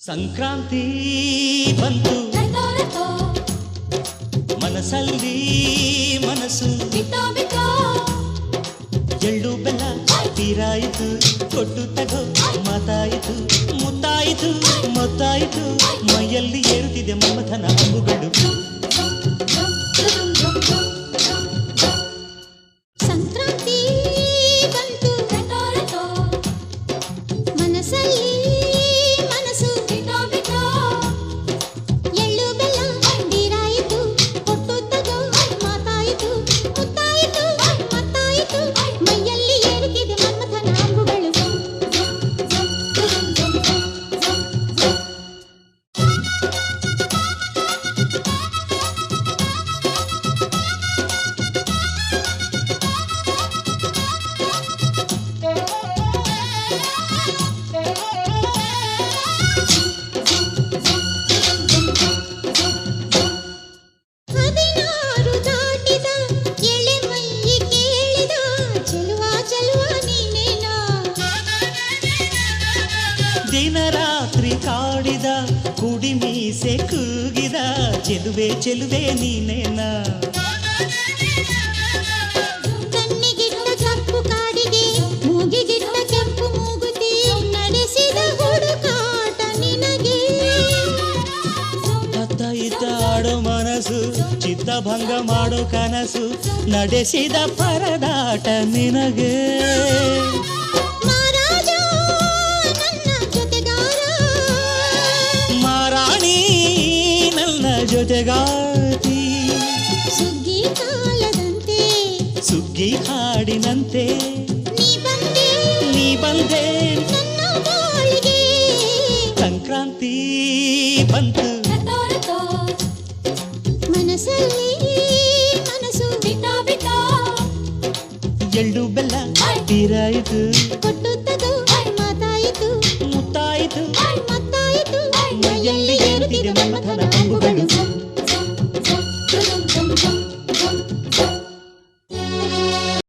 ಸಂಕ್ರಾಂತಿ ಬಂತು ಮನಸ್ಸಲ್ಲಿ ಮನಸ್ಸು ಎಳ್ಳು ಬೆಲ್ಲ ತೀರಾಯಿತು ಕೊಟ್ಟು ತಗೋ ಮಾತಾಯಿತು ಮುತ್ತಾಯಿತು ಮೊತ್ತಾಯಿತು ಮೈಯಲ್ಲಿ ಏರುತ್ತಿದೆ ಮಮಥನ ಹಬ್ಬುಗಳು ಸಂಕ್ರಾಂತಿ ಬಂತು ಮನಸ್ಸಲ್ಲಿ ಮನಸ್ಸು ಎಳ್ಳು ಬೆಲ್ಲ ತೀರಾಯಿತು ಕೊಟ್ಟು ತಗೋ ಮಾತಾಯಿತು ಮುತ್ತಾಯಿತು ಮತ್ತಾಯಿತು ಮೈಯಲ್ಲಿ ಏರುತ್ತಿದೆ ಮನ್ಮಥನ ಅಂಬುಗಳು ದಿನ ರಾತ್ರಿ ಕಾಡಿದ ಕುಡಿ ಮೀಸೆ ಕೂಗಿದ ಚೆಲುವೆ ಚೆಲುವೆ ನೀನೇನಾ ಕಣ್ಣಿಗಿಟ್ಟ ಕಪ್ಪು ಕಾಡಿಗೆ ಮೂಗಿಗಿಟ್ಟ ಕೆಂಪು ಮೂಗುತಿ ನಡೆಸಿದ ಹುಡುಕಾಟ ನಿನಗೆ ಅತ್ತ ಇತ್ತ ಆಡೋ ಮನಸ್ಸು ಚಿತ್ತಭಂಗ ಮಾಡೋ ಕನಸು ನಡೆಸಿದ ಪರದಾಟ ನಿನಗೆ ಜೊತೆಗಾತಿ ಸುಗ್ಗಿ ಕಾಲದಂತೆ ಸುಗ್ಗಿ ಹಾಡಿನಂತೆ ನೀ ಬಂದೆ ನನ್ನ ಬಾಳಿಗೆ ಸಂಕ್ರಾಂತಿ ಬಂತು ಮನಸ್ಸಲ್ಲಿ ಮನಸ್ಸು ಎಳ್ಳು ಬೆಲ್ಲ ತೀರಾಯಿತು ಕೊಟ್ಟು ತಗೋ ಮಾತಾಯಿತು ಮುತ್ತಾಯಿತು ಮತ್ತಾಯಿತು ಮೈಯಲ್ಲಿ ಏರುತ್ತಿದೆ ಮನ್ಮಥನ ಅಂಬುಗಳು